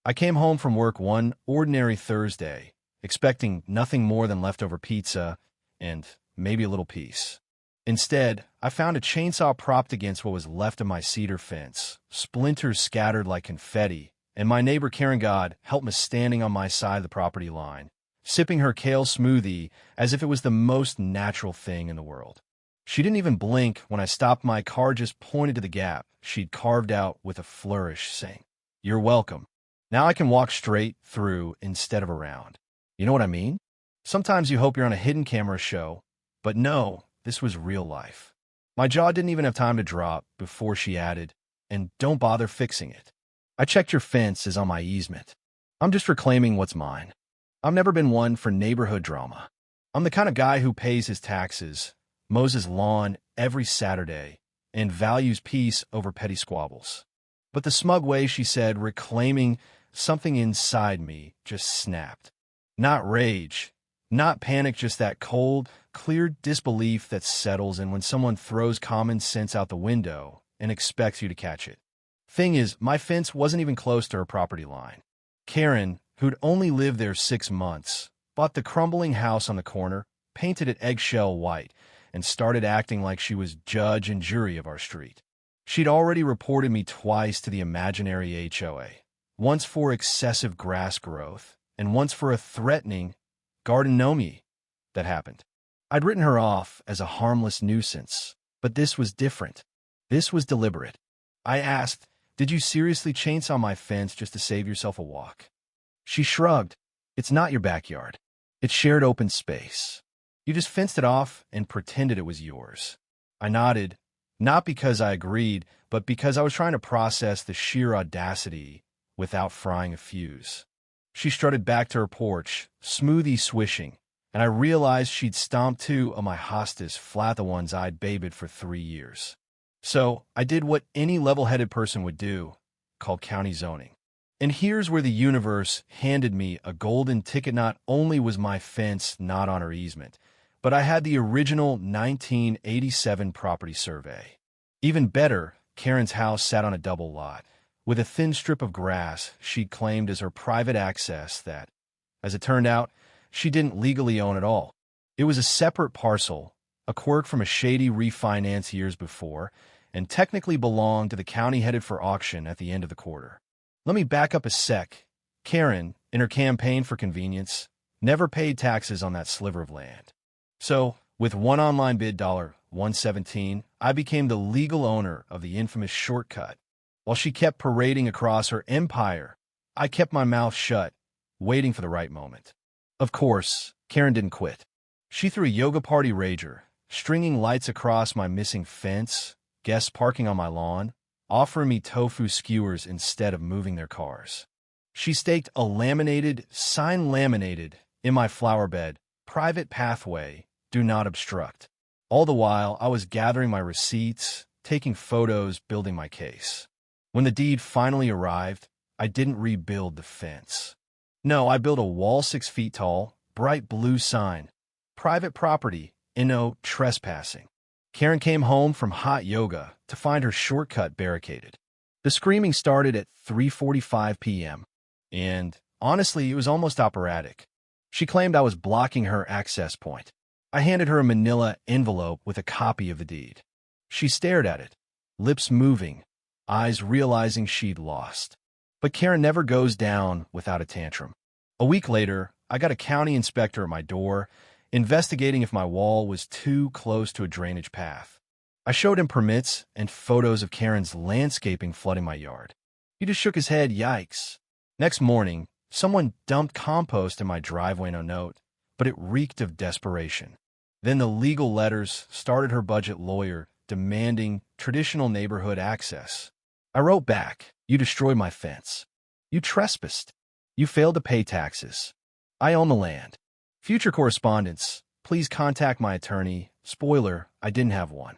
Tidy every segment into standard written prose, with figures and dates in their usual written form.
I came home from work one ordinary Thursday, expecting nothing more than leftover pizza and maybe a little peace. Instead, I found a chainsaw propped against what was left of my cedar fence, splinters scattered like confetti, and my neighbor Karen God helped me standing on my side of the property line, sipping her kale smoothie as if it was the most natural thing in the world. She didn't even blink when I stopped. My car, just pointed to the gap she'd carved out with a flourish, saying, "You're welcome. Now I can walk straight through instead of around." You know what I mean? Sometimes you hope you're on a hidden camera show, but no, this was real life. My jaw didn't even have time to drop before she added, "And don't bother fixing it. I checked your fence is on my easement. I'm just reclaiming what's mine." I've never been one for neighborhood drama. I'm the kind of guy who pays his taxes, mows his lawn every Saturday, and values peace over petty squabbles. But the smug way she said reclaiming, something inside me just snapped. Not rage, not panic, just that cold, clear disbelief that settles in when someone throws common sense out the window and expects you to catch it. Thing is, my fence wasn't even close to her property line. Karen, who'd only lived there 6 months, bought the crumbling house on the corner, painted it eggshell white, and started acting like she was judge and jury of our street. She'd already reported me twice to the imaginary HOA, once for excessive grass growth, and once for a threatening garden gnome that happened. I'd written her off as a harmless nuisance, but this was different. This was deliberate. I asked, "Did you seriously chainsaw my fence just to save yourself a walk?" She shrugged. "It's not your backyard. It's shared open space. You just fenced it off and pretended it was yours." I nodded, not because I agreed, but because I was trying to process the sheer audacity without frying a fuse. She strutted back to her porch, smoothie swishing, and I realized she'd stomped 2 of my hostas flat, the ones I'd babied for 3 years. So I did what any level-headed person would do, called county zoning. And here's where the universe handed me a golden ticket. Not only was my fence not on her easement, but I had the original 1987 property survey. Even better, Karen's house sat on a double lot, with a thin strip of grass she'd claimed as her private access that, as it turned out, she didn't legally own at all. It was a separate parcel, a quirk from a shady refinance years before, and technically belonged to the county, headed for auction at the end of the quarter. Let me back up a sec. Karen, in her campaign for convenience, never paid taxes on that sliver of land. So, with one online bid, $117, I became the legal owner of the infamous shortcut. While she kept parading across her empire, I kept my mouth shut, waiting for the right moment. Of course, Karen didn't quit. She threw a yoga party rager, stringing lights across my missing fence, guests parking on my lawn, offering me tofu skewers instead of moving their cars. She staked a sign laminated in my flower bed, "Private pathway, do not obstruct." All the while, I was gathering my receipts, taking photos, building my case. When the deed finally arrived, I didn't rebuild the fence. No, I built a wall 6 feet tall, bright blue sign, "Private property, no trespassing." Karen came home from hot yoga to find her shortcut barricaded. The screaming started at 3:45 p.m., and honestly, it was almost operatic. She claimed I was blocking her access point. I handed her a manila envelope with a copy of the deed. She stared at it, lips moving, eyes realizing she'd lost. But Karen never goes down without a tantrum. A week later, I got a county inspector at my door, investigating if my wall was too close to a drainage path. I showed him permits and photos of Karen's landscaping flooding my yard. He just shook his head, yikes. Next morning, someone dumped compost in my driveway, no note, but it reeked of desperation. Then the legal letters started. Her budget lawyer demanding traditional neighborhood access. I wrote back, "You destroyed my fence. You trespassed. You failed to pay taxes. I own the land. Future correspondence, please contact my attorney." Spoiler, I didn't have one.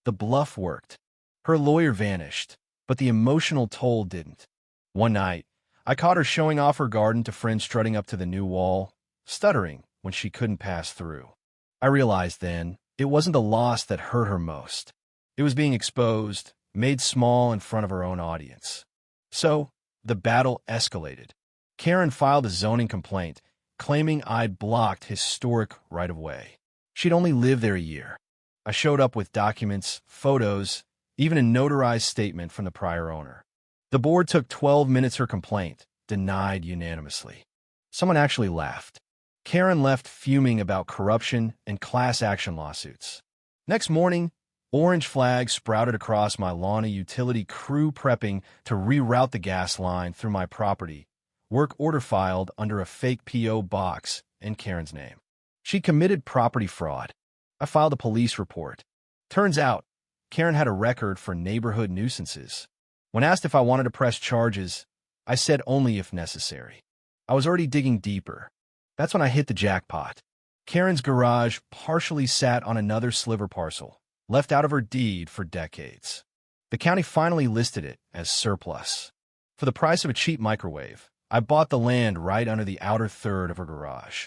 The bluff worked. Her lawyer vanished, but the emotional toll didn't. One night, I caught her showing off her garden to friends, strutting up to the new wall, stuttering when she couldn't pass through. I realized then it wasn't the loss that hurt her most. It was being exposed, made small in front of her own audience. So, The battle escalated. Karen filed a zoning complaint, claiming I'd blocked historic right-of-way. She'd only lived there a year. I showed up with documents, photos, even a notarized statement from the prior owner. The board took 12 minutes her complaint, denied unanimously. Someone actually laughed. Karen left fuming about corruption and class action lawsuits. Next morning, orange flags sprouted across my lawn, a utility crew prepping to reroute the gas line through my property. Work order filed under a fake P.O. box in Karen's name. She committed property fraud. I filed a police report. Turns out, Karen had a record for neighborhood nuisances. When asked if I wanted to press charges, I said only if necessary. I was already digging deeper. That's when I hit the jackpot. Karen's garage partially sat on another sliver parcel, left out of her deed for decades. The county finally listed it as surplus. For the price of a cheap microwave, I bought the land right under the outer third of her garage.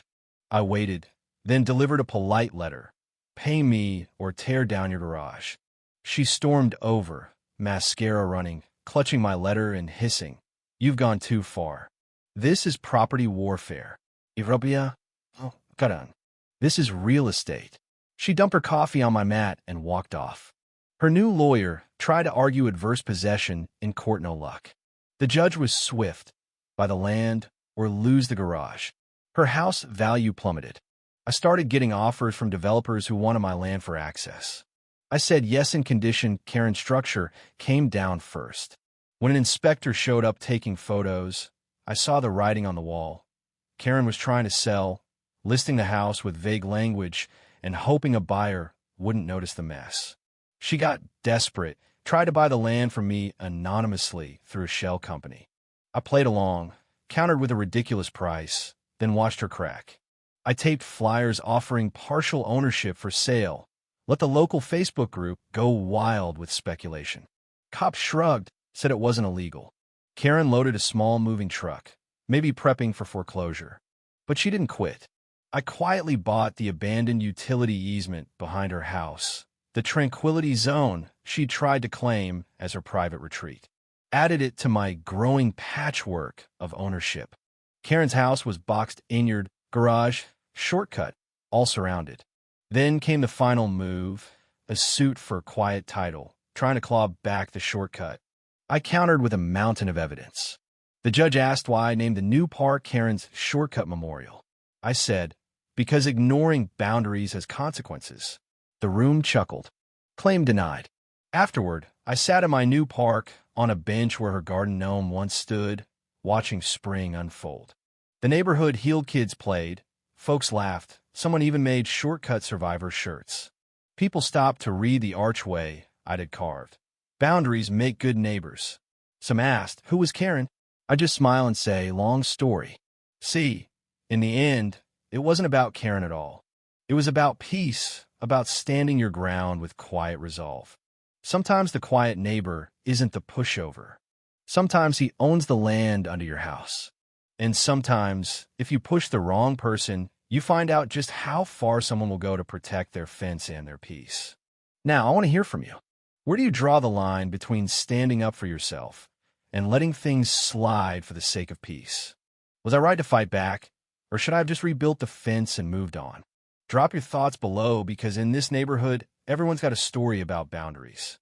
I waited, then delivered a polite letter. Pay me or tear down your garage. She stormed over, mascara running, clutching my letter and hissing, "You've gone too far. This is property warfare. Irobia? Oh, karan. This is real estate." She dumped her coffee on my mat and walked off. Her new lawyer tried to argue adverse possession in court, no luck. The judge was swift: buy the land or lose the garage. Her house value plummeted. I started getting offers from developers who wanted my land for access. I said yes in condition Karen's structure came down first. When an inspector showed up taking photos, I saw the writing on the wall. Karen was trying to sell, listing the house with vague language and hoping a buyer wouldn't notice the mess. She got desperate, tried to buy the land from me anonymously through a shell company. I played along, countered with a ridiculous price, then watched her crack. I taped flyers offering partial ownership for sale, let the local Facebook group go wild with speculation. Cops shrugged, said it wasn't illegal. Karen loaded a small moving truck, maybe prepping for foreclosure. But she didn't quit. I quietly bought the abandoned utility easement behind her house, the tranquility zone she tried to claim as her private retreat. Added it to my growing patchwork of ownership. Karen's house was boxed inward, garage, shortcut, all surrounded. Then came the final move, a suit for quiet title, trying to claw back the shortcut. I countered with a mountain of evidence. The judge asked why I named the new park Karen's Shortcut Memorial. I said, because ignoring boundaries has consequences. The room chuckled. Claim denied. Afterward, I sat in my new park on a bench where her garden gnome once stood, watching spring unfold. The neighborhood Healed kids played, folks laughed, someone even made Shortcut Survivor shirts. People stopped to read the archway I'd had carved. Boundaries make good neighbors. Some asked, who was Karen? I just smile and say, long story. See, in the end, it wasn't about Karen at all. It was about peace, about standing your ground with quiet resolve. Sometimes the quiet neighbor isn't the pushover. Sometimes he owns the land under your house. And sometimes, if you push the wrong person, you find out just how far someone will go to protect their fence and their peace. Now, I want to hear from you. Where do you draw the line between standing up for yourself and letting things slide for the sake of peace? Was I right to fight back, or should I have just rebuilt the fence and moved on? Drop your thoughts below, because in this neighborhood, everyone's got a story about boundaries.